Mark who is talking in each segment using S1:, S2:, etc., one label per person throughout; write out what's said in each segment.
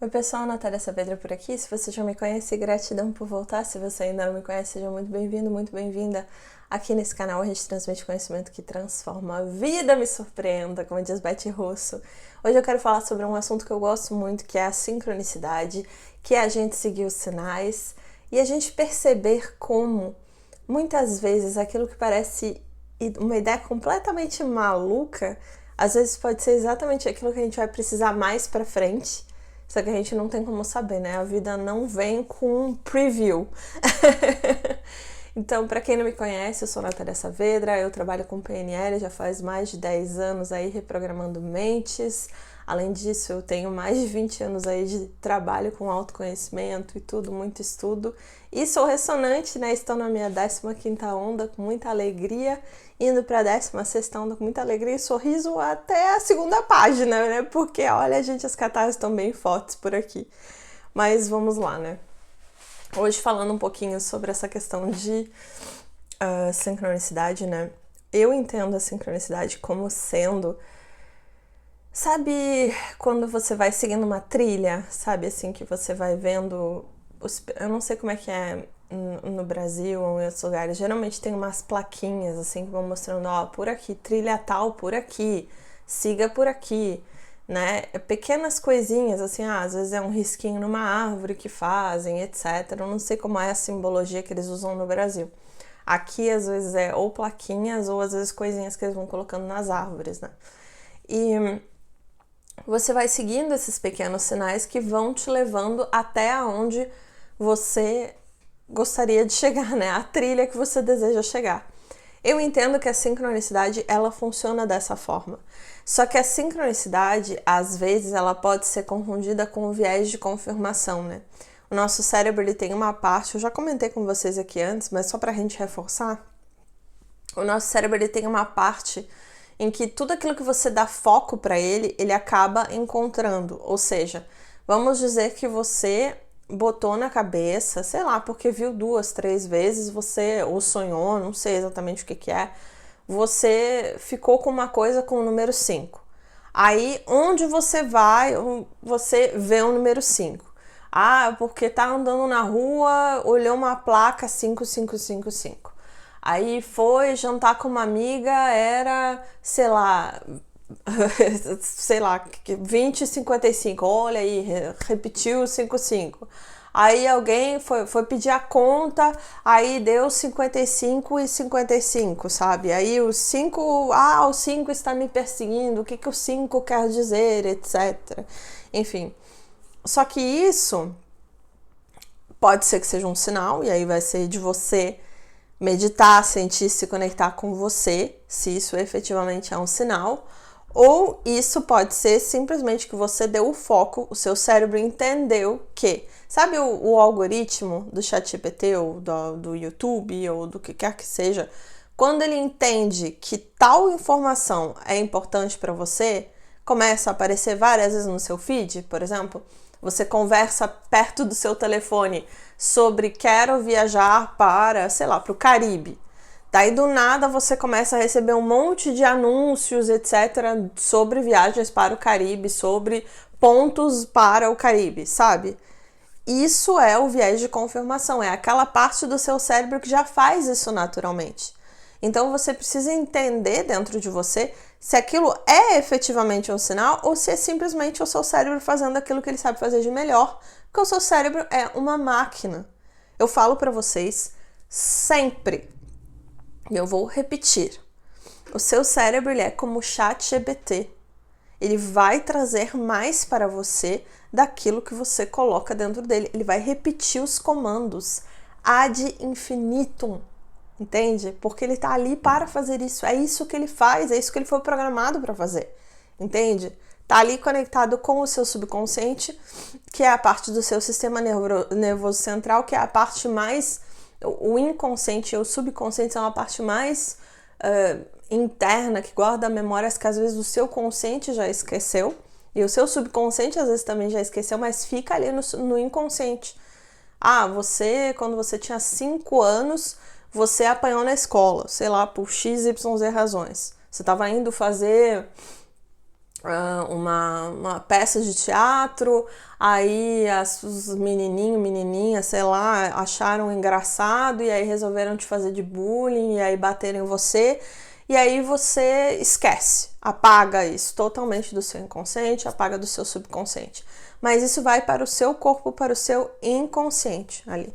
S1: Oi pessoal, Natália Saavedra por aqui. Se você já me conhece, gratidão por voltar. Se você ainda não me conhece, seja muito bem-vindo, muito bem-vinda. Aqui nesse canal a gente transmite conhecimento que transforma a vida. Me surpreenda, como diz Betty Russo. Hoje eu quero falar sobre um assunto que eu gosto muito, que é a sincronicidade, que é a gente seguir os sinais e a gente perceber como, muitas vezes, aquilo que parece uma ideia completamente maluca, às vezes pode ser exatamente aquilo que a gente vai precisar mais pra frente. Só que a gente não tem como saber, né? A vida não vem com um preview. Então, para quem não me conhece, eu sou Natália Saavedra, eu trabalho com PNL já faz mais de 10 anos aí reprogramando mentes. Além disso, eu tenho mais de 20 anos aí de trabalho com autoconhecimento e tudo, muito estudo. E sou ressonante, né? Estou na minha 15ª onda com muita alegria, indo para a 16ª onda com muita alegria e sorriso até a segunda página, né? Porque, olha, gente, as catarses estão bem fortes por aqui. Mas vamos lá, né? Hoje falando um pouquinho sobre essa questão de sincronicidade, né? Eu entendo a sincronicidade como sendo... Sabe quando você vai seguindo uma trilha, sabe, assim, que você vai vendo... Eu não sei como é que é no Brasil ou em outros lugares. Geralmente tem umas plaquinhas, assim, que vão mostrando, ó, por aqui, trilha tal por aqui, siga por aqui, né? Pequenas coisinhas, assim, às vezes é um risquinho numa árvore que fazem, etc. Eu não sei como é a simbologia que eles usam no Brasil. Aqui, às vezes, é ou plaquinhas ou, às vezes, coisinhas que eles vão colocando nas árvores, né? E você vai seguindo esses pequenos sinais que vão te levando até aonde você gostaria de chegar, né? A trilha que você deseja chegar. Eu entendo que a sincronicidade, ela funciona dessa forma. Só que a sincronicidade, às vezes, ela pode ser confundida com o viés de confirmação, né? O nosso cérebro, ele tem uma parte, eu já comentei com vocês aqui antes, mas só pra gente reforçar, o nosso cérebro, ele tem uma parte em que tudo aquilo que você dá foco para ele, ele acaba encontrando. Ou seja, vamos dizer que você botou na cabeça, sei lá, porque viu 2, 3 vezes, você ou sonhou, não sei exatamente o que é, você ficou com uma coisa com o número 5. Aí, onde você vai, você vê o número 5. Ah, porque tá andando na rua, olhou uma placa 5555. Aí foi jantar com uma amiga, era, sei lá, sei lá, 20,55. Olha aí, repetiu 55. Aí alguém foi pedir a conta, aí deu 55 e 55, sabe? Aí o 5, o 5 está me perseguindo, o que o 5 quer dizer, etc. Enfim, só que isso pode ser que seja um sinal, e aí vai ser de você meditar, sentir, se conectar com você, se isso efetivamente é um sinal, ou isso pode ser simplesmente que você deu o foco, o seu cérebro entendeu que, sabe o algoritmo do ChatGPT ou do YouTube ou do que quer que seja, quando ele entende que tal informação é importante para você, começa a aparecer várias vezes no seu feed, por exemplo, você conversa perto do seu telefone sobre quero viajar para, sei lá, para o Caribe. Daí do nada você começa a receber um monte de anúncios, etc, sobre viagens para o Caribe, sobre pontos para o Caribe, sabe? Isso é o viés de confirmação, é aquela parte do seu cérebro que já faz isso naturalmente. Então você precisa entender dentro de você se aquilo é efetivamente um sinal ou se é simplesmente o seu cérebro fazendo aquilo que ele sabe fazer de melhor, porque o seu cérebro é uma máquina. Eu falo para vocês sempre, e eu vou repetir, o seu cérebro ele é como o ChatGPT. Ele vai trazer mais para você daquilo que você coloca dentro dele. Ele vai repetir os comandos ad infinitum, entende? Porque ele tá ali para fazer isso. É isso que ele faz, é isso que ele foi programado para fazer, entende? Tá ali conectado com o seu subconsciente, que é a parte do seu sistema nervoso central, que é a parte mais... O inconsciente e o subconsciente são a parte mais interna, que guarda memórias que às vezes o seu consciente já esqueceu, e o seu subconsciente às vezes também já esqueceu, mas fica ali no inconsciente. Ah, você, quando você tinha 5 anos, você apanhou na escola, sei lá, por XYZ razões. Você estava indo fazer uma peça de teatro, aí os menininhos, menininhas, sei lá, acharam engraçado e aí resolveram te fazer de bullying e aí bateram em você, e aí você esquece, apaga isso totalmente do seu inconsciente, apaga do seu subconsciente. Mas isso vai para o seu corpo, para o seu inconsciente ali.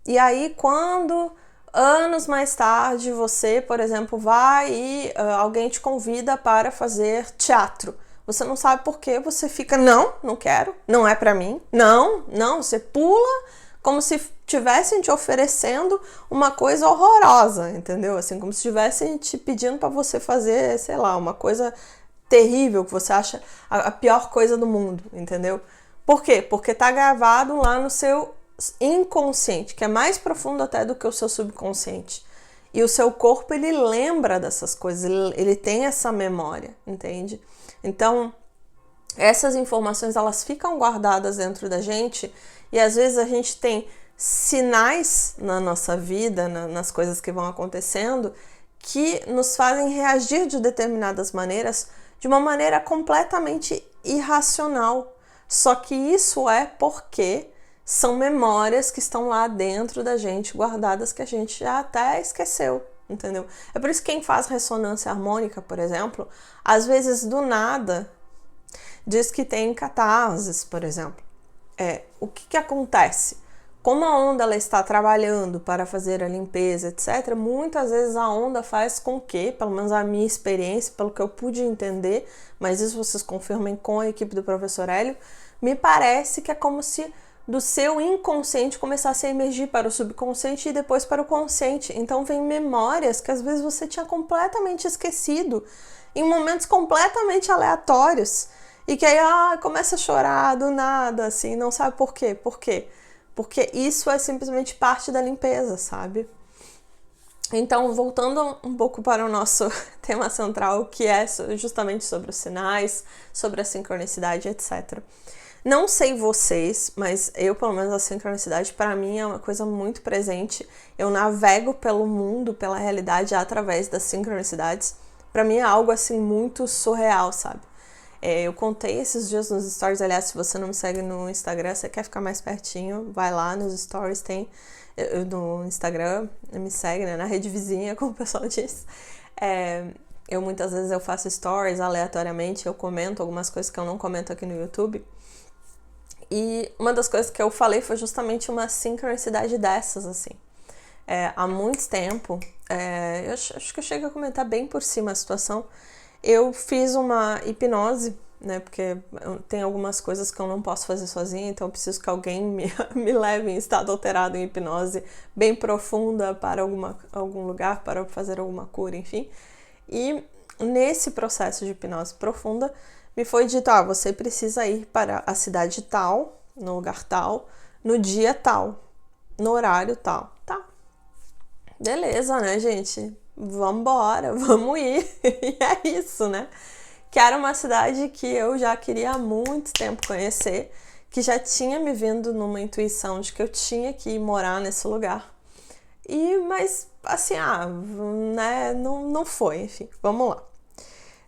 S1: E aí quando anos mais tarde você, por exemplo, vai e alguém te convida para fazer teatro. Você não sabe por quê, você fica, não quero, não é pra mim, não, você pula como se estivessem te oferecendo uma coisa horrorosa, entendeu? Assim, como se estivessem te pedindo para você fazer, sei lá, uma coisa terrível que você acha a pior coisa do mundo, entendeu? Por quê? Porque tá gravado lá no seu inconsciente, que é mais profundo até do que o seu subconsciente. E o seu corpo, ele lembra dessas coisas, ele tem essa memória, entende? Então, essas informações, elas ficam guardadas dentro da gente e às vezes a gente tem sinais na nossa vida, nas coisas que vão acontecendo, que nos fazem reagir de determinadas maneiras, de uma maneira completamente irracional. Só que isso é porque são memórias que estão lá dentro da gente, guardadas, que a gente já até esqueceu, entendeu? É por isso que quem faz ressonância harmônica, por exemplo, às vezes do nada diz que tem catarses, por exemplo. O que acontece? Como a onda ela está trabalhando para fazer a limpeza, etc., muitas vezes a onda faz com que, pelo menos a minha experiência, pelo que eu pude entender, mas isso vocês confirmem com a equipe do professor Hélio, me parece que é como se do seu inconsciente começasse a emergir para o subconsciente e depois para o consciente. Então vem memórias que às vezes você tinha completamente esquecido, em momentos completamente aleatórios, e que aí começa a chorar do nada, assim, não sabe por quê. Por quê? Porque isso é simplesmente parte da limpeza, sabe? Então, voltando um pouco para o nosso tema central, que é justamente sobre os sinais, sobre a sincronicidade, etc. Não sei vocês, mas eu, pelo menos, a sincronicidade para mim é uma coisa muito presente. Eu navego pelo mundo, pela realidade através das sincronicidades. Para mim é algo assim muito surreal, sabe? Eu contei esses dias nos stories, aliás, se você não me segue no Instagram, você quer ficar mais pertinho, vai lá nos stories, tem no Instagram, me segue, né, na rede vizinha, como o pessoal diz. Eu muitas vezes eu faço stories aleatoriamente, eu comento algumas coisas que eu não comento aqui no YouTube. E uma das coisas que eu falei foi justamente uma sincronicidade dessas, assim. Há muito tempo, eu acho que eu cheguei a comentar bem por cima a situação. Eu fiz uma hipnose, né, porque tem algumas coisas que eu não posso fazer sozinha, então eu preciso que alguém me leve em estado alterado em hipnose bem profunda para algum lugar, para fazer alguma cura, enfim. E nesse processo de hipnose profunda, me foi dito, você precisa ir para a cidade tal, no lugar tal, no dia tal, no horário tal. Tá, beleza, né, gente? Vambora, vamos ir. E é isso, né? Que era uma cidade que eu já queria há muito tempo conhecer, que já tinha me vindo numa intuição de que eu tinha que ir morar nesse lugar. Mas, assim, né, não foi, enfim, vamos lá.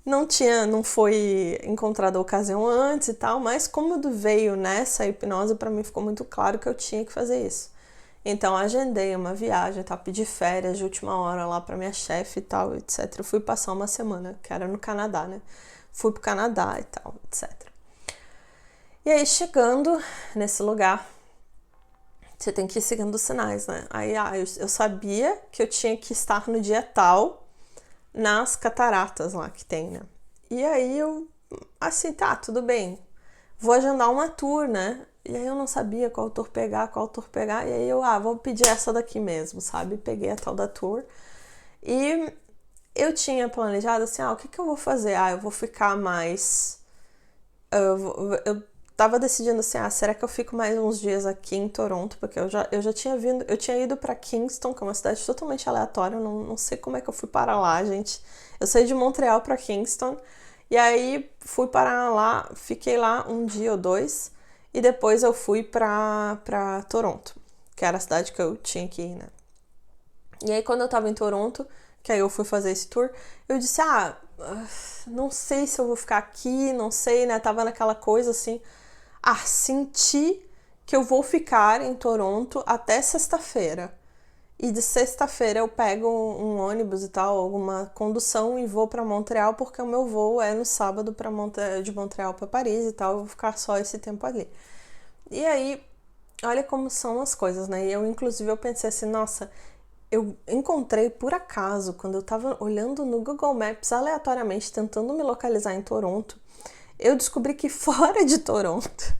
S1: Não foi encontrada a ocasião antes e tal, mas como veio nessa hipnose, para mim ficou muito claro que eu tinha que fazer isso. Então, agendei uma viagem, tal, pedi férias de última hora lá pra minha chefe e tal, etc. Eu fui passar uma semana, que era no Canadá, né? Fui pro Canadá e tal, etc. E aí, chegando nesse lugar, você tem que ir seguindo os sinais, né? Aí, eu sabia que eu tinha que estar no dia tal nas cataratas lá que tem, né? E aí, eu, assim, tá, tudo bem. Vou agendar uma tour, né? E aí eu não sabia qual tour pegar, e aí eu, vou pedir essa daqui mesmo, sabe? Peguei a tal da tour. E eu tinha planejado assim, o que eu vou fazer? Eu vou ficar mais... Eu tava decidindo assim, será que eu fico mais uns dias aqui em Toronto? Porque eu já tinha vindo, eu tinha ido pra Kingston, que é uma cidade totalmente aleatória, eu não sei como é que eu fui parar lá, gente. Eu saí de Montreal pra Kingston, e aí fui parar lá, fiquei lá um dia ou dois, e depois eu fui pra Toronto, que era a cidade que eu tinha que ir, né? E aí quando eu tava em Toronto, que aí eu fui fazer esse tour, eu disse, não sei se eu vou ficar aqui, não sei, né? Tava naquela coisa assim, senti que eu vou ficar em Toronto até sexta-feira. E de sexta-feira eu pego um ônibus e tal, alguma condução e vou pra Montreal, porque o meu voo é no sábado de Montreal pra Paris e tal, eu vou ficar só esse tempo ali. E aí, olha como são as coisas, né? E eu pensei assim, nossa, eu encontrei por acaso, quando eu tava olhando no Google Maps aleatoriamente, tentando me localizar em Toronto, eu descobri que fora de Toronto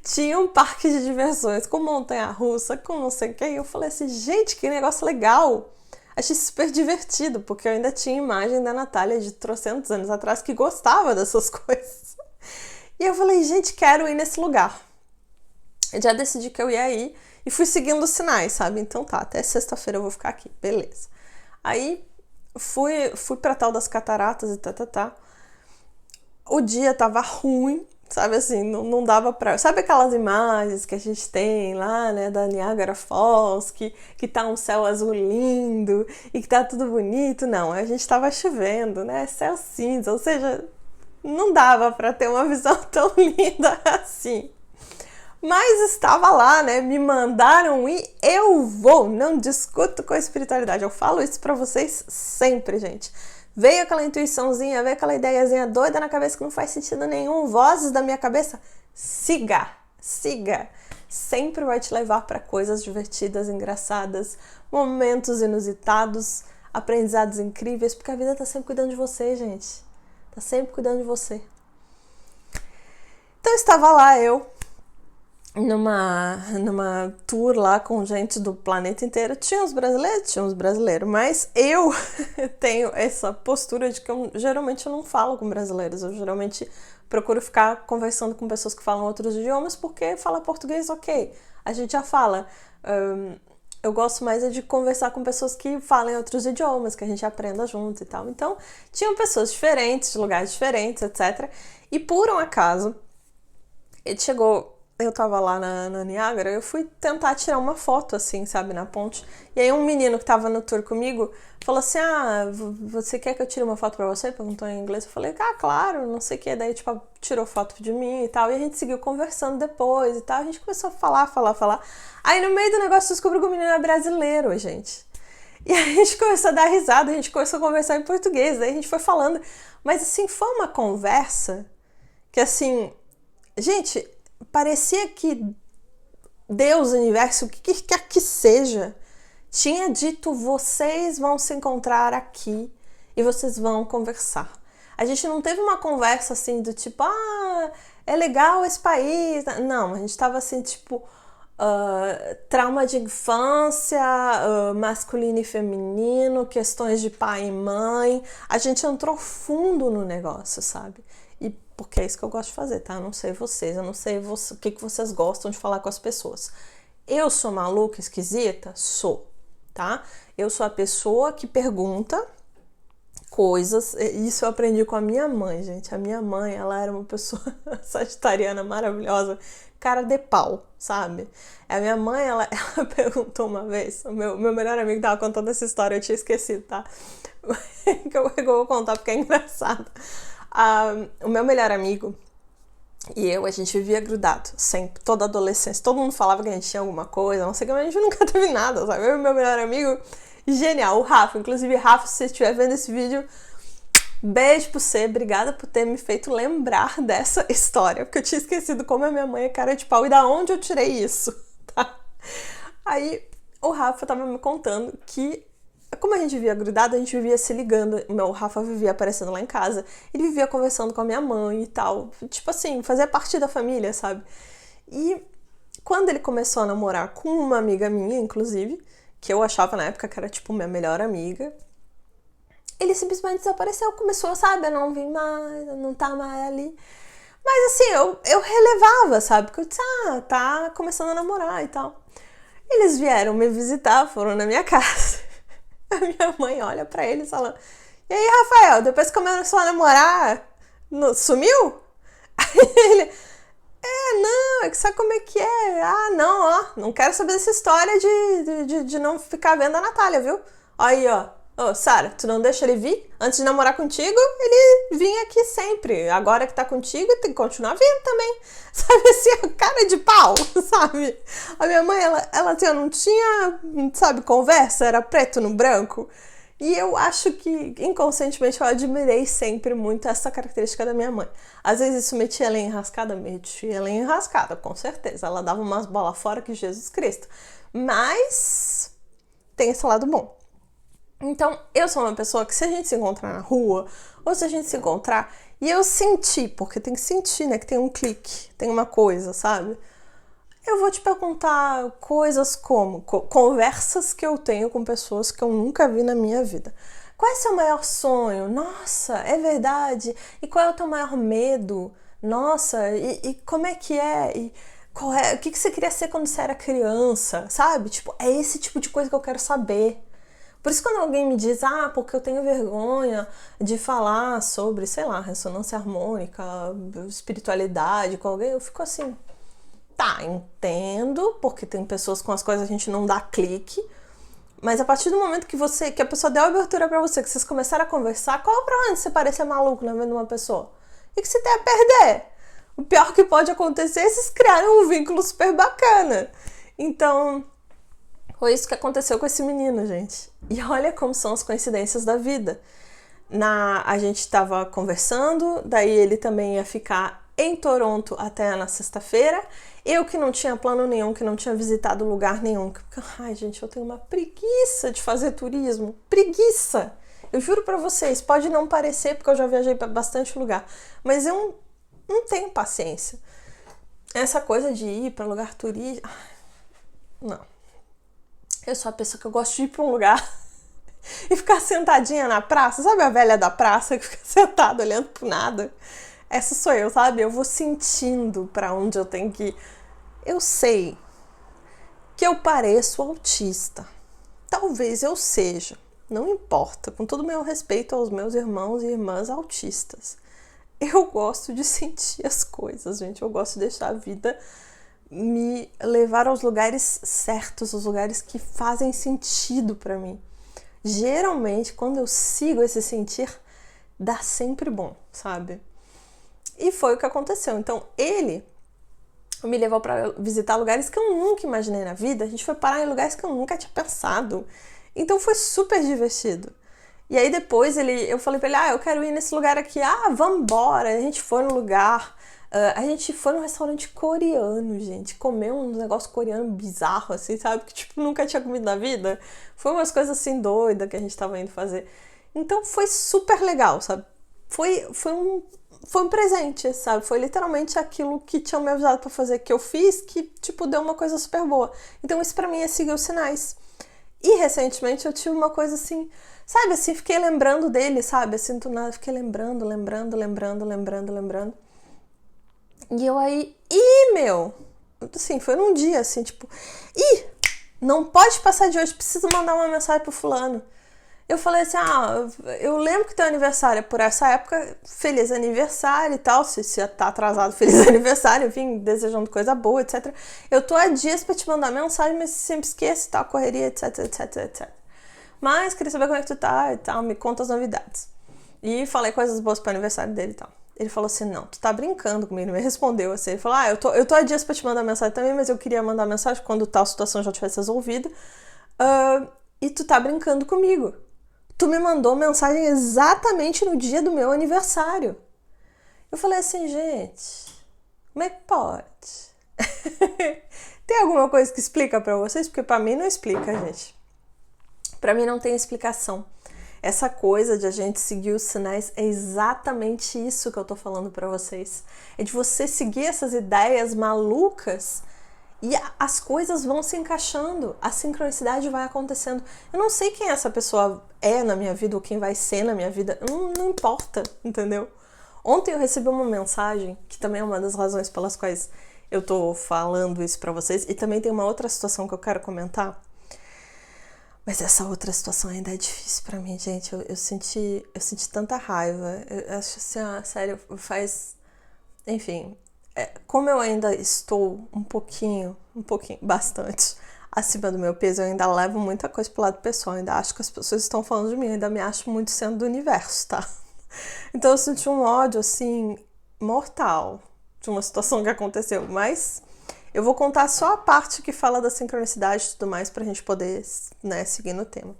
S1: tinha um parque de diversões com montanha-russa, com não sei o que. E eu falei assim, gente, que negócio legal! Achei super divertido, porque eu ainda tinha imagem da Natália de trocentos anos atrás que gostava dessas coisas. E eu falei, gente, quero ir nesse lugar. Eu já decidi que eu ia ir e fui seguindo os sinais, sabe? Então tá, até sexta-feira eu vou ficar aqui, beleza. Aí fui pra tal das cataratas e tá. O dia tava ruim, sabe assim, não dava pra... Sabe aquelas imagens que a gente tem lá, né, da Niagara Falls, que tá um céu azul lindo e que tá tudo bonito? Não, a gente tava chovendo, né, céu cinza, ou seja, não dava pra ter uma visão tão linda assim. Mas estava lá, né? Me mandaram ir, eu vou. Não discuto com a espiritualidade. Eu falo isso pra vocês sempre, gente. Veio aquela intuiçãozinha, veio aquela ideiazinha doida na cabeça que não faz sentido nenhum. Vozes da minha cabeça. Siga. Sempre vai te levar para coisas divertidas, engraçadas, momentos inusitados, aprendizados incríveis, porque a vida tá sempre cuidando de você, gente. Tá sempre cuidando de você. Então estava lá eu, numa tour lá com gente do planeta inteiro. Tinha uns brasileiros, mas eu tenho essa postura de que eu geralmente não falo com brasileiros, eu geralmente procuro ficar conversando com pessoas que falam outros idiomas, porque falar português, ok, a gente já fala. Eu gosto mais de conversar com pessoas que falam outros idiomas, que a gente aprenda junto e tal. Então, tinham pessoas diferentes, de lugares diferentes, etc. E por um acaso, eu tava lá na Niágara, eu fui tentar tirar uma foto, assim, sabe, na ponte. E aí um menino que tava no tour comigo falou assim, você quer que eu tire uma foto pra você? Perguntou em inglês. Eu falei, claro, não sei o que. Daí, tipo, tirou foto de mim e tal. E a gente seguiu conversando depois e tal. A gente começou a falar. Aí no meio do negócio descobriu que o menino é brasileiro, gente. E aí a gente começou a dar risada, a gente começou a conversar em português. Daí a gente foi falando. Mas, assim, foi uma conversa que, assim, gente... Parecia que Deus, o universo, o que quer que seja, tinha dito, vocês vão se encontrar aqui e vocês vão conversar. A gente não teve uma conversa assim do tipo, é legal esse país. Não, a gente tava assim, tipo, trauma de infância, masculino e feminino, questões de pai e mãe. A gente entrou fundo no negócio, sabe? Porque é isso que eu gosto de fazer, tá? Eu não sei vocês, eu não sei o que vocês gostam de falar com as pessoas. Eu sou maluca, esquisita? Sou, tá? Eu sou a pessoa que pergunta coisas, isso eu aprendi com a minha mãe, gente. A minha mãe, ela era uma pessoa sagitariana maravilhosa, cara de pau, sabe? A minha mãe, ela perguntou uma vez, o meu melhor amigo tava contando essa história, eu tinha esquecido, tá? Que eu vou contar porque é engraçado. O meu melhor amigo e eu, a gente vivia grudado, sempre, toda a adolescência. Todo mundo falava que a gente tinha alguma coisa, não sei o que, mas a gente nunca teve nada, sabe? Eu e meu melhor amigo, genial, o Rafa. Inclusive, Rafa, se você estiver vendo esse vídeo, beijo pra você, obrigada por ter me feito lembrar dessa história, porque eu tinha esquecido como a minha mãe é cara de pau e da onde eu tirei isso, tá? Aí, o Rafa tava me contando que como a gente vivia grudado, a gente vivia se ligando. O Rafa vivia aparecendo lá em casa. Ele vivia conversando com a minha mãe e tal. Tipo assim, fazia parte da família, sabe? E quando ele começou a namorar com uma amiga minha, inclusive, que eu achava na época que era tipo minha melhor amiga, ele simplesmente desapareceu. Começou, sabe, a não vir mais, a não tá mais ali. Mas assim, eu relevava, sabe? Porque eu disse, tá começando a namorar e tal. Eles vieram me visitar, foram na minha casa. A minha mãe olha pra ele falando, e aí, Rafael, depois que começou a namorar, sumiu? Aí ele, não, é que sabe como é que é? Não quero saber dessa história de não ficar vendo a Natália, viu? Aí, ó, Ô, Sara, tu não deixa ele vir? Antes de namorar contigo, ele vinha aqui sempre. Agora que tá contigo, tem que continuar vindo também. Sabe assim, a cara de pau, sabe? A minha mãe, ela assim, não tinha, sabe, conversa, era preto no branco. E eu acho que, inconscientemente, eu admirei sempre muito essa característica da minha mãe. Às vezes isso metia ela em enrascada, com certeza. Ela dava umas bolas fora que Jesus Cristo. Mas tem esse lado bom. Então, eu sou uma pessoa que se a gente se encontrar na rua, ou se a gente se encontrar, e eu sentir, porque tem que sentir, né, que tem um clique, tem uma coisa, sabe? Eu vou te perguntar coisas como conversas que eu tenho com pessoas que eu nunca vi na minha vida. Qual é o seu maior sonho? Nossa, é verdade. E qual é o teu maior medo? Nossa, e como é que é? E o que você queria ser quando você era criança? Sabe? Tipo, é esse tipo de coisa que eu quero saber. Por isso quando alguém me diz, porque eu tenho vergonha de falar sobre, sei lá, ressonância harmônica, espiritualidade com alguém, eu fico assim, tá, entendo, porque tem pessoas com as quais a gente não dá clique, mas a partir do momento que a pessoa deu a abertura pra você, que vocês começaram a conversar, qual é o problema de você parecer maluco na vendo uma pessoa? E que você tem a perder? O pior que pode acontecer é vocês criarem um vínculo super bacana. Então, foi isso que aconteceu com esse menino, gente. E olha como são as coincidências da vida. A gente estava conversando, daí ele também ia ficar em Toronto até na sexta-feira. Eu que não tinha plano nenhum, que não tinha visitado lugar nenhum. Ai, gente, eu tenho uma preguiça de fazer turismo. Preguiça! Eu juro pra vocês, pode não parecer, porque eu já viajei pra bastante lugar. Mas eu não tenho paciência. Essa coisa de ir pra lugar turístico... Não. Eu sou a pessoa que eu gosto de ir pra um lugar e ficar sentadinha na praça. Sabe a velha da praça que fica sentada olhando pro nada? Essa sou eu, sabe? Eu vou sentindo pra onde eu tenho que ir. Eu sei que eu pareço autista. Talvez eu seja. Não importa. Com todo o meu respeito aos meus irmãos e irmãs autistas. Eu gosto de sentir as coisas, gente. Eu gosto de deixar a vida me levar aos lugares certos, aos lugares que fazem sentido pra mim. Geralmente, quando eu sigo esse sentir, dá sempre bom, sabe? E foi o que aconteceu. Então, ele me levou pra visitar lugares que eu nunca imaginei na vida. A gente foi parar em lugares que eu nunca tinha pensado. Então, foi super divertido. E aí, depois, eu falei pra ele, eu quero ir nesse lugar aqui. Vambora! A gente foi no lugar... a gente foi num restaurante coreano, gente. Comeu um negócio coreano bizarro, assim, sabe? Que, tipo, nunca tinha comido na vida. Foi umas coisas, assim, doidas que a gente tava indo fazer. Então, foi super legal, sabe? Foi um presente, sabe? Foi literalmente aquilo que tinham me avisado pra fazer, que eu fiz, que, tipo, deu uma coisa super boa. Então, isso pra mim é seguir os sinais. E, recentemente, eu tive uma coisa, assim... Sabe, assim, fiquei lembrando dele, sabe? Assim, do nada, fiquei lembrando. E eu aí, meu, assim, foi num dia, assim, tipo, não pode passar de hoje, preciso mandar uma mensagem pro fulano. Eu falei assim, eu lembro que teu aniversário é por essa época, feliz aniversário e tal, se tá atrasado, feliz aniversário, enfim, desejando coisa boa, etc. Eu tô há dias pra te mandar mensagem, mas sempre esqueço, tal, correria, etc. Mas queria saber como é que tu tá e tal, me conta as novidades. E falei coisas boas pro aniversário dele e tal. Ele falou assim, não, tu tá brincando comigo. Ele me respondeu assim, ele falou, eu tô há dias pra te mandar mensagem também, mas eu queria mandar mensagem quando tal situação já tivesse resolvida. E tu tá brincando comigo. Tu me mandou mensagem exatamente no dia do meu aniversário. Eu falei assim, gente, como é que pode? Tem alguma coisa que explica pra vocês? Porque pra mim não explica, gente. Pra mim não tem explicação. Essa coisa de a gente seguir os sinais é exatamente isso que eu tô falando pra vocês. É de você seguir essas ideias malucas e as coisas vão se encaixando, a sincronicidade vai acontecendo. Eu não sei quem essa pessoa é na minha vida ou quem vai ser na minha vida, não importa, entendeu? Ontem eu recebi uma mensagem, que também é uma das razões pelas quais eu tô falando isso pra vocês, e também tem uma outra situação que eu quero comentar. Mas essa outra situação ainda é difícil pra mim, gente. Eu senti tanta raiva. Eu acho assim, sério, Enfim, como eu ainda estou bastante acima do meu peso, eu ainda levo muita coisa pro lado pessoal, ainda acho que as pessoas estão falando de mim, ainda me acho muito sendo do universo, tá? Então eu senti um ódio, assim, mortal de uma situação que aconteceu, mas eu vou contar só a parte que fala da sincronicidade e tudo mais pra gente poder, né, seguir no tema.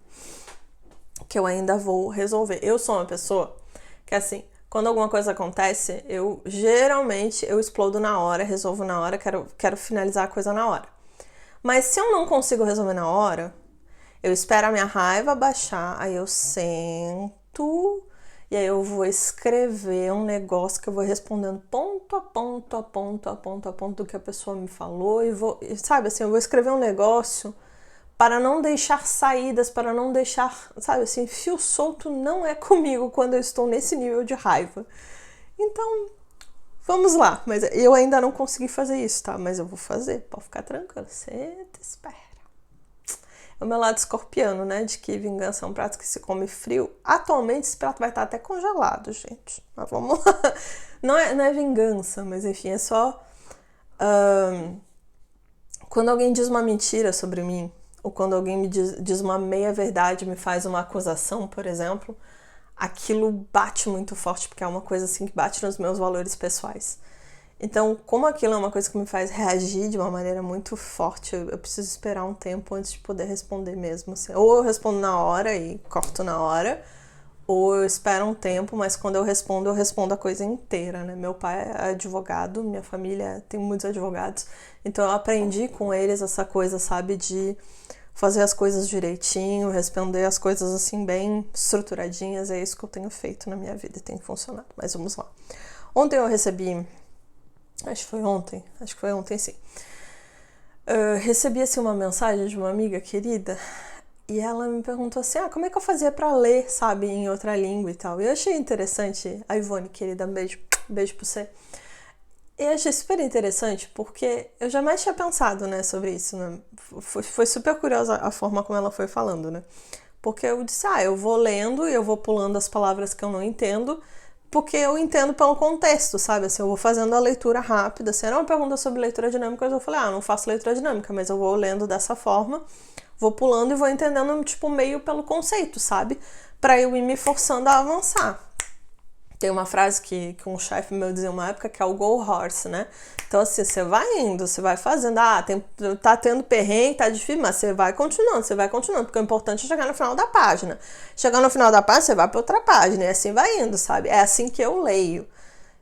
S1: Que eu ainda vou resolver. Eu sou uma pessoa que, assim, quando alguma coisa acontece, geralmente eu explodo na hora, resolvo na hora, quero finalizar a coisa na hora. Mas se eu não consigo resolver na hora, eu espero a minha raiva baixar, aí eu sento e aí eu vou escrever um negócio que eu vou respondendo ponto a ponto, a ponto, a ponto, a ponto do que a pessoa me falou e vou, sabe assim, eu vou escrever um negócio para não deixar saídas, para não deixar, sabe assim, fio solto não é comigo quando eu estou nesse nível de raiva. Então, vamos lá, mas eu ainda não consegui fazer isso, tá? Mas eu vou fazer, pode ficar tranquilo, você te espera. É o meu lado escorpiano, né? De que vingança é um prato que se come frio. Atualmente esse prato vai estar até congelado, gente. Mas vamos lá. Não é vingança, mas enfim, é só... quando alguém diz uma mentira sobre mim, ou quando alguém me diz uma meia-verdade, me faz uma acusação, por exemplo, aquilo bate muito forte, porque é uma coisa assim que bate nos meus valores pessoais. Então, como aquilo é uma coisa que me faz reagir de uma maneira muito forte, eu preciso esperar um tempo antes de poder responder mesmo. Assim. Ou eu respondo na hora e corto na hora, ou eu espero um tempo, mas quando eu respondo a coisa inteira, né? Meu pai é advogado, minha família tem muitos advogados, então eu aprendi com eles essa coisa, sabe, de fazer as coisas direitinho, responder as coisas assim bem estruturadinhas, é isso que eu tenho feito na minha vida e tem funcionado. Mas vamos lá. Ontem eu recebi... Acho que foi ontem sim. Recebi assim uma mensagem de uma amiga querida e ela me perguntou assim, como é que eu fazia pra ler, sabe, em outra língua e tal. E eu achei interessante, a Ivone, querida, beijo pra você. E eu achei super interessante porque eu jamais tinha pensado, né, sobre isso, né? Foi super curiosa a forma como ela foi falando, né? Porque eu disse, eu vou lendo e eu vou pulando as palavras que eu não entendo, porque eu entendo pelo contexto, sabe? Assim, eu vou fazendo a leitura rápida. Se era uma pergunta sobre leitura dinâmica, eu falei, eu não faço leitura dinâmica, mas eu vou lendo dessa forma, vou pulando e vou entendendo, tipo, meio pelo conceito, sabe? Pra eu ir me forçando a avançar. Tem uma frase que um chefe meu dizia uma época, que é o go horse, né? Então, assim, você vai indo, você vai fazendo, tá tendo perrengue, tá difícil, mas você vai continuando, porque o importante é chegar no final da página. Chegar no final da página, você vai pra outra página, e assim vai indo, sabe? É assim que eu leio.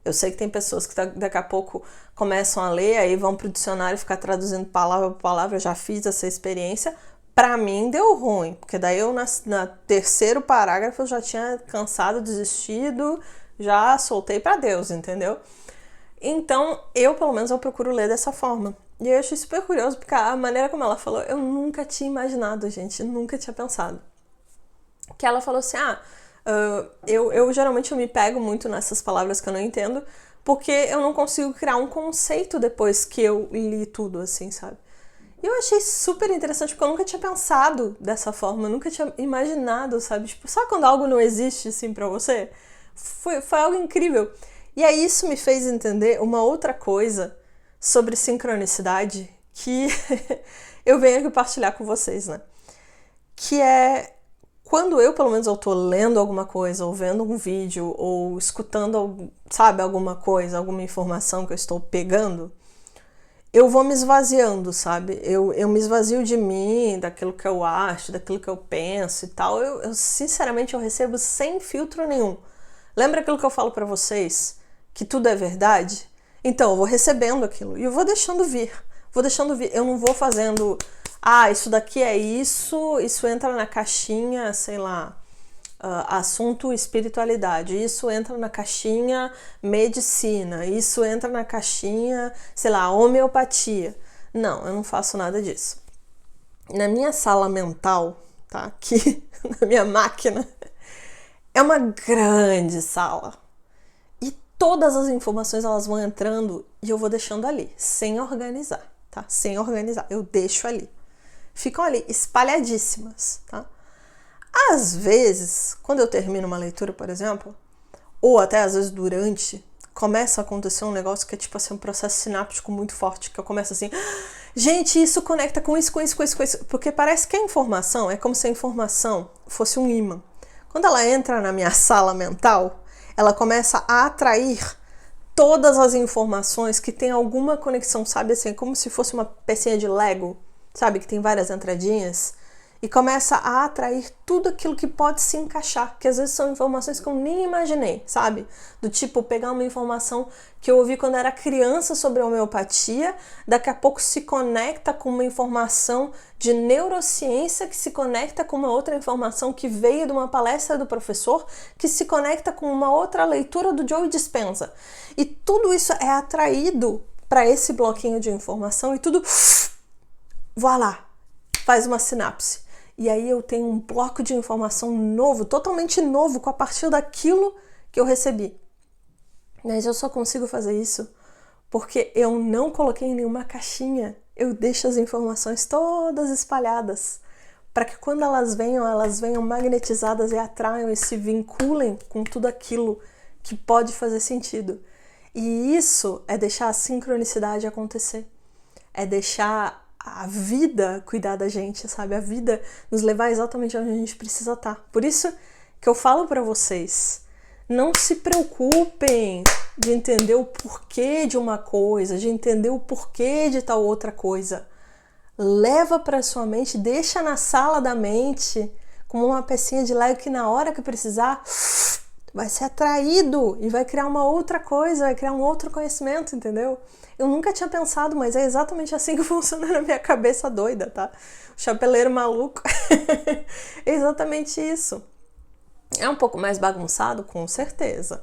S1: Eu sei que tem pessoas que daqui a pouco começam a ler, aí vão pro dicionário ficar traduzindo palavra por palavra, eu já fiz essa experiência. Pra mim deu ruim, porque daí eu na terceiro parágrafo eu já tinha cansado, desistido, já soltei pra Deus, entendeu? Então, pelo menos, eu procuro ler dessa forma. E eu achei super curioso, porque a maneira como ela falou, eu nunca tinha imaginado, gente, nunca tinha pensado. Que ela falou assim, eu geralmente me pego muito nessas palavras que eu não entendo, porque eu não consigo criar um conceito depois que eu li tudo, assim, sabe? E eu achei super interessante, porque eu nunca tinha pensado dessa forma, eu nunca tinha imaginado, sabe? Tipo, sabe quando algo não existe, assim, pra você? Foi algo incrível. E aí isso me fez entender uma outra coisa sobre sincronicidade que eu venho aqui partilhar com vocês, né? Que é quando pelo menos, eu tô lendo alguma coisa, ou vendo um vídeo, ou escutando, sabe, alguma coisa, alguma informação que eu estou pegando, eu vou me esvaziando, sabe? Eu me esvazio de mim, daquilo que eu acho, daquilo que eu penso e tal. Eu sinceramente, eu recebo sem filtro nenhum. Lembra aquilo que eu falo pra vocês? Que tudo é verdade? Então, eu vou recebendo aquilo e eu vou deixando vir. Eu não vou fazendo, isso daqui é isso entra na caixinha, sei lá, assunto espiritualidade, isso entra na caixinha medicina, isso entra na caixinha, sei lá, homeopatia. Não, eu não faço nada disso. Na minha sala mental, tá? Aqui, na minha máquina, é uma grande sala. E todas as informações elas vão entrando e eu vou deixando ali, sem organizar, tá? Sem organizar, eu deixo ali. Ficam ali, espalhadíssimas, tá? Às vezes, quando eu termino uma leitura, por exemplo, ou até às vezes durante, começa a acontecer um negócio que é tipo assim, um processo sináptico muito forte, que eu começo assim, gente, isso conecta com isso, com isso, com isso, com isso, porque parece que a informação é como se a informação fosse um ímã. Quando ela entra na minha sala mental, ela começa a atrair todas as informações que tem alguma conexão, sabe assim, como se fosse uma pecinha de Lego, sabe, que tem várias entradinhas, e começa a atrair tudo aquilo que pode se encaixar, que às vezes são informações que eu nem imaginei, sabe? Do tipo, pegar uma informação que eu ouvi quando era criança sobre a homeopatia, daqui a pouco se conecta com uma informação de neurociência, que se conecta com uma outra informação que veio de uma palestra do professor, que se conecta com uma outra leitura do Joe Dispenza. E tudo isso é atraído para esse bloquinho de informação e tudo, voilá, faz uma sinapse. E aí eu tenho um bloco de informação novo, totalmente novo, com a partir daquilo que eu recebi. Mas eu só consigo fazer isso porque eu não coloquei em nenhuma caixinha. Eu deixo as informações todas espalhadas, para que quando elas venham magnetizadas e atraiam e se vinculem com tudo aquilo que pode fazer sentido. E isso é deixar a sincronicidade acontecer. É deixar a vida cuidar da gente, sabe? A vida nos levar exatamente onde a gente precisa estar. Por isso que eu falo para vocês, não se preocupem de entender o porquê de uma coisa, de entender o porquê de tal outra coisa. Leva para sua mente, deixa na sala da mente como uma pecinha de Lego que na hora que precisar vai ser atraído e vai criar uma outra coisa, vai criar um outro conhecimento, entendeu? Eu nunca tinha pensado, mas é exatamente assim que funciona na minha cabeça doida, tá? O chapeleiro maluco. É exatamente isso. É um pouco mais bagunçado, com certeza.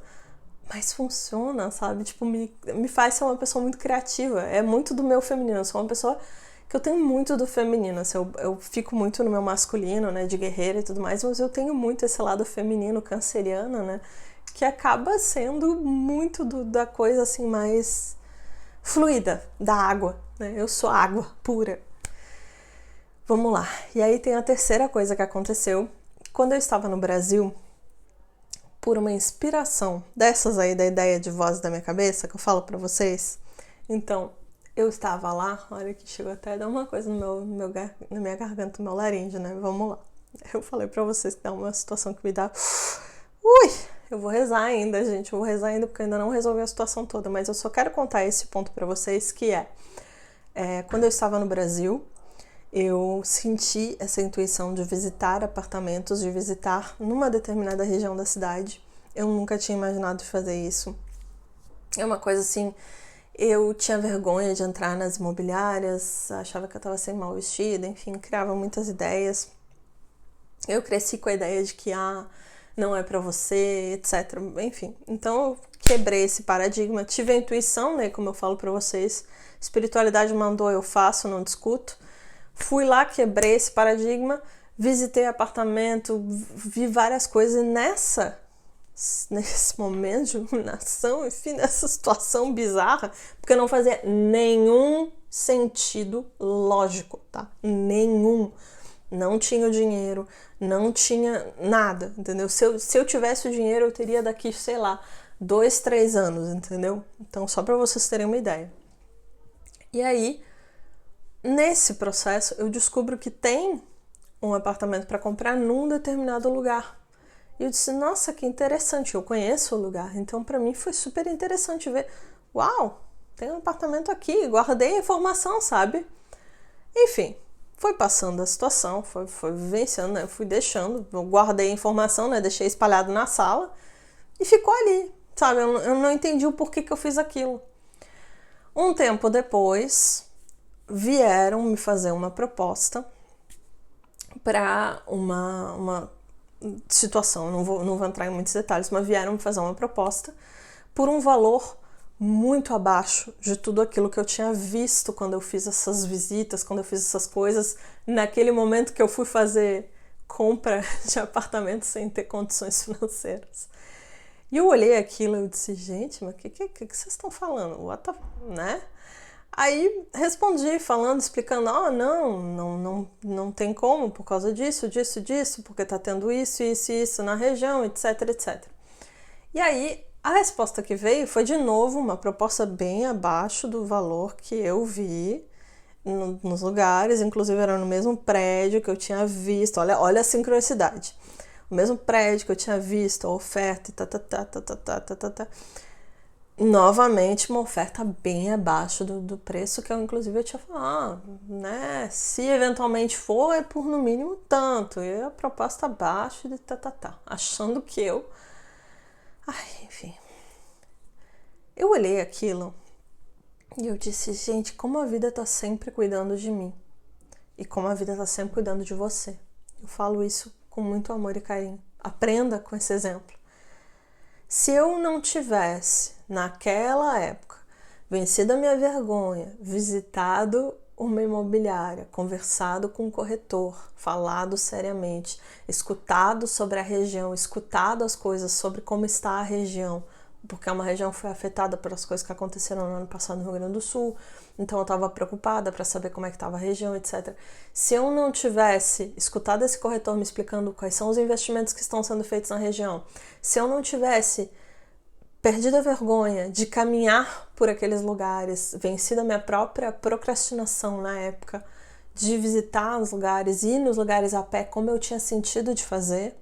S1: Mas funciona, sabe? Tipo, me faz ser uma pessoa muito criativa. É muito do meu feminino. Eu sou uma pessoa que eu tenho muito do feminino. Assim, eu fico muito no meu masculino, né? De guerreira e tudo mais. Mas eu tenho muito esse lado feminino, canceriana, né? Que acaba sendo muito da coisa, assim, mais fluida, da água, né? Eu sou água pura. Vamos lá. E aí tem a terceira coisa que aconteceu. Quando eu estava no Brasil, por uma inspiração dessas aí da ideia de voz da minha cabeça, que eu falo pra vocês, então, eu estava lá, olha que chegou até a dar uma coisa na minha garganta, no meu laríngeo, né? Vamos lá. Eu falei pra vocês que dá uma situação que me dá... Eu vou rezar ainda, gente, eu vou rezar ainda porque eu ainda não resolvi a situação toda, mas eu só quero contar esse ponto pra vocês, que quando eu estava no Brasil, eu senti essa intuição de visitar apartamentos, de visitar numa determinada região da cidade. Eu nunca tinha imaginado fazer isso. É uma coisa assim, eu tinha vergonha de entrar nas imobiliárias, achava que eu estava sendo mal vestida, enfim, criava muitas ideias. Eu cresci com a ideia de que, não é pra você, etc. Enfim, então eu quebrei esse paradigma, tive a intuição, né, como eu falo pra vocês, espiritualidade mandou, eu faço, não discuto. Fui lá, quebrei esse paradigma, visitei apartamento, vi várias coisas e nesse momento de iluminação, enfim, nessa situação bizarra, porque não fazia nenhum sentido lógico, tá? Nenhum. Não tinha o dinheiro, não tinha nada, entendeu? Se eu tivesse o dinheiro, eu teria daqui, sei lá, 2, 3 anos, entendeu? Então, só pra vocês terem uma ideia. E aí, nesse processo, eu descubro que tem um apartamento para comprar num determinado lugar. E eu disse, nossa, que interessante, eu conheço o lugar. Então, para mim, foi super interessante ver, uau, tem um apartamento aqui, guardei a informação, sabe? Enfim, foi passando a situação, foi vivenciando, né? Eu fui deixando, eu guardei a informação, né? Deixei espalhado na sala e ficou ali, sabe? Eu não entendi o porquê que eu fiz aquilo. Um tempo depois, vieram me fazer uma proposta para uma situação, não vou entrar em muitos detalhes, mas vieram me fazer uma proposta por um valor muito abaixo de tudo aquilo que eu tinha visto quando eu fiz essas visitas, quando eu fiz essas coisas, naquele momento que eu fui fazer compra de apartamento sem ter condições financeiras. E eu olhei aquilo e eu disse, gente, mas o que vocês estão falando? Né? Aí respondi falando, explicando, não tem como por causa disso, porque tá tendo isso na região, etc, etc. E aí A resposta que veio foi, de novo, uma proposta bem abaixo do valor que eu vi nos lugares, inclusive era no mesmo prédio que eu tinha visto, olha a sincronicidade. O mesmo prédio que eu tinha visto, a oferta e novamente uma oferta bem abaixo do preço que eu, inclusive, eu tinha falado, né? Se eventualmente for, é por no mínimo tanto. E a proposta abaixo de achando que eu... enfim. Eu olhei aquilo e eu disse, gente, como a vida tá sempre cuidando de mim. E como a vida tá sempre cuidando de você. Eu falo isso com muito amor e carinho. Aprenda com esse exemplo. Se eu não tivesse, naquela época, vencido a minha vergonha, visitado uma imobiliária, conversado com um corretor, falado seriamente, escutado sobre a região, escutado as coisas sobre como está a região, porque uma região foi afetada pelas coisas que aconteceram no ano passado no Rio Grande do Sul, então eu estava preocupada para saber como é que estava a região, etc. Se eu não tivesse escutado esse corretor me explicando quais são os investimentos que estão sendo feitos na região, se eu não tivesse perdido a vergonha de caminhar por aqueles lugares, vencido a minha própria procrastinação na época, de visitar os lugares, ir nos lugares a pé, como eu tinha sentido de fazer,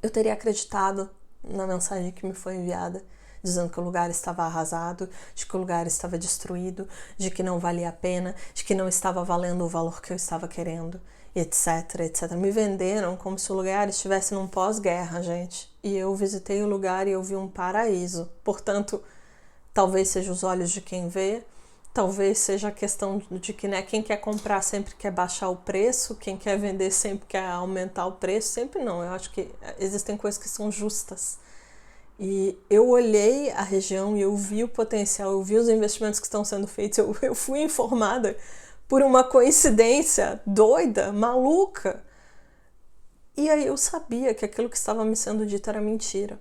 S1: eu teria acreditado na mensagem que me foi enviada, dizendo que o lugar estava arrasado, de que o lugar estava destruído, de que não valia a pena, de que não estava valendo o valor que eu estava querendo, etc, etc. Me venderam como se o lugar estivesse num pós-guerra, gente. E eu visitei o lugar e eu vi um paraíso. Portanto, talvez seja os olhos de quem vê, talvez seja a questão de que, né, quem quer comprar sempre quer baixar o preço, quem quer vender sempre quer aumentar o preço, sempre não. Eu acho que existem coisas que são justas. E eu olhei a região e eu vi o potencial, eu vi os investimentos que estão sendo feitos, eu fui informada por uma coincidência doida, maluca. E aí eu sabia que aquilo que estava me sendo dito era mentira.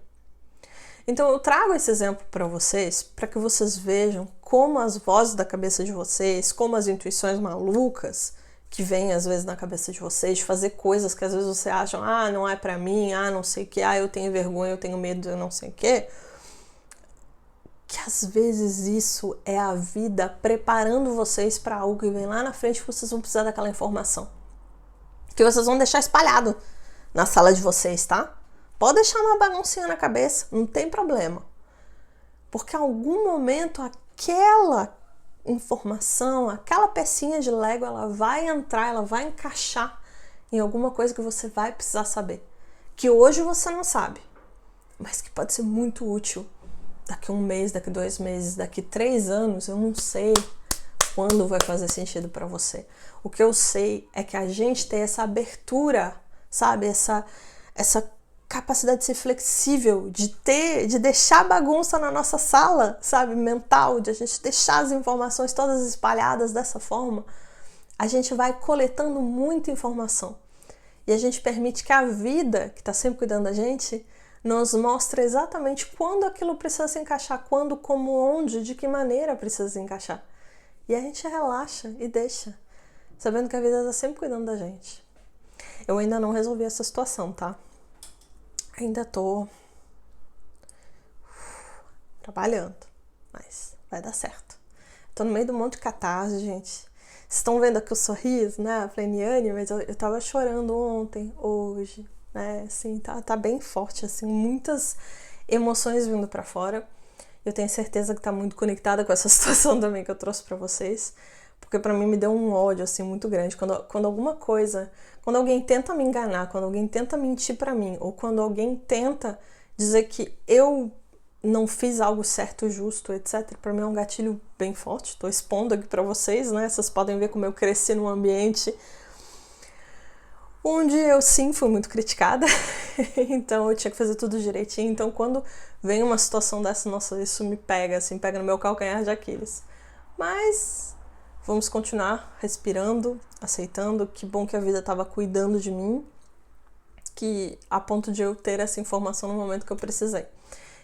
S1: Então eu trago esse exemplo para vocês, para que vocês vejam como as vozes da cabeça de vocês, como as intuições malucas que vêm às vezes na cabeça de vocês, de fazer coisas que às vezes você acha, não é para mim, não sei o que, eu tenho vergonha, eu tenho medo, eu não sei o que às vezes isso é a vida preparando vocês para algo que vem lá na frente que vocês vão precisar daquela informação. Que vocês vão deixar espalhado na sala de vocês, tá? Pode deixar uma baguncinha na cabeça, não tem problema. Porque em algum momento aquela informação, aquela pecinha de Lego, ela vai entrar, ela vai encaixar em alguma coisa que você vai precisar saber. Que hoje você não sabe, mas que pode ser muito útil daqui 1 mês, daqui 2 meses, daqui 3 anos, eu não sei quando vai fazer sentido para você. O que eu sei é que a gente tem essa abertura, sabe? Essa capacidade de ser flexível, de deixar bagunça na nossa sala, sabe? Mental, de a gente deixar as informações todas espalhadas dessa forma. A gente vai coletando muita informação. E a gente permite que a vida, que está sempre cuidando da gente, nos mostre exatamente quando aquilo precisa se encaixar, quando, como, onde, de que maneira precisa se encaixar. E a gente relaxa e deixa, sabendo que a vida está sempre cuidando da gente. Eu ainda não resolvi essa situação, tá? Ainda tô trabalhando, mas vai dar certo. Tô no meio de um monte de catarse, gente. Vocês estão vendo aqui o sorriso, né? A Pleniane, mas eu tava chorando ontem, hoje, né? Assim, tá bem forte, assim, muitas emoções vindo pra fora. Eu tenho certeza que tá muito conectada com essa situação também que eu trouxe pra vocês, porque pra mim me deu um ódio, assim, muito grande. Quando alguma coisa, quando alguém tenta me enganar, quando alguém tenta mentir pra mim, ou quando alguém tenta dizer que eu não fiz algo certo, justo, etc. Pra mim é um gatilho bem forte. Tô expondo aqui pra vocês, né? Vocês podem ver como eu cresci num ambiente onde eu sim fui muito criticada, então eu tinha que fazer tudo direitinho. Então quando vem uma situação dessa, nossa, isso me pega, assim, pega no meu calcanhar de Aquiles. Mas vamos continuar respirando, aceitando. Que bom que a vida estava cuidando de mim, que a ponto de eu ter essa informação no momento que eu precisei.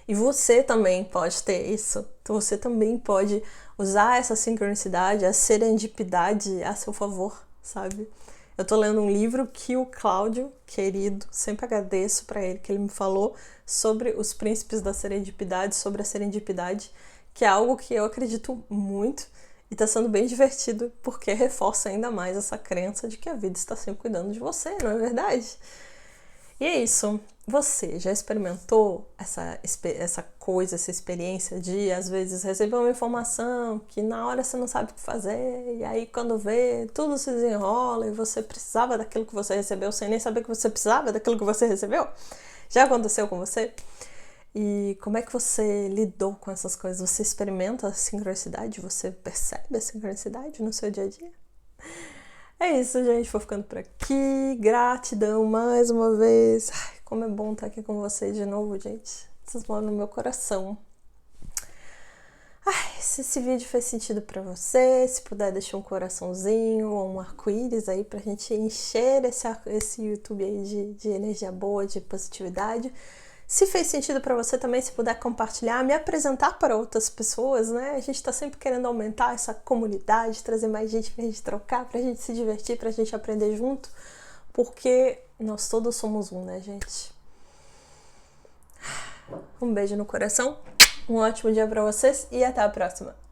S1: E você também pode ter isso. Então você também pode usar essa sincronicidade, a serendipidade a seu favor, sabe? Eu tô lendo um livro que o Cláudio, querido, sempre agradeço pra ele, que ele me falou sobre os príncipes da serendipidade, sobre a serendipidade, que é algo que eu acredito muito e tá sendo bem divertido, porque reforça ainda mais essa crença de que a vida está sempre cuidando de você, não é verdade? E é isso. Você já experimentou essa experiência de, às vezes, receber uma informação que na hora você não sabe o que fazer, e aí quando vê, tudo se desenrola e você precisava daquilo que você recebeu sem nem saber que você precisava daquilo que você recebeu? Já aconteceu com você? E como é que você lidou com essas coisas? Você experimenta a sincronicidade? Você percebe a sincronicidade no seu dia a dia? É isso, gente. Vou ficando por aqui. Gratidão mais uma vez. Ai, como é bom estar aqui com vocês de novo, gente. Vocês moram no meu coração. Ai, se esse vídeo fez sentido pra você, se puder deixar um coraçãozinho ou um arco-íris aí pra gente encher esse YouTube aí de energia boa, de positividade. Se fez sentido pra você também, se puder compartilhar, me apresentar para outras pessoas, né? A gente tá sempre querendo aumentar essa comunidade, trazer mais gente pra gente trocar, pra gente se divertir, pra gente aprender junto, porque nós todos somos um, né, gente? Um beijo no coração, um ótimo dia pra vocês e até a próxima!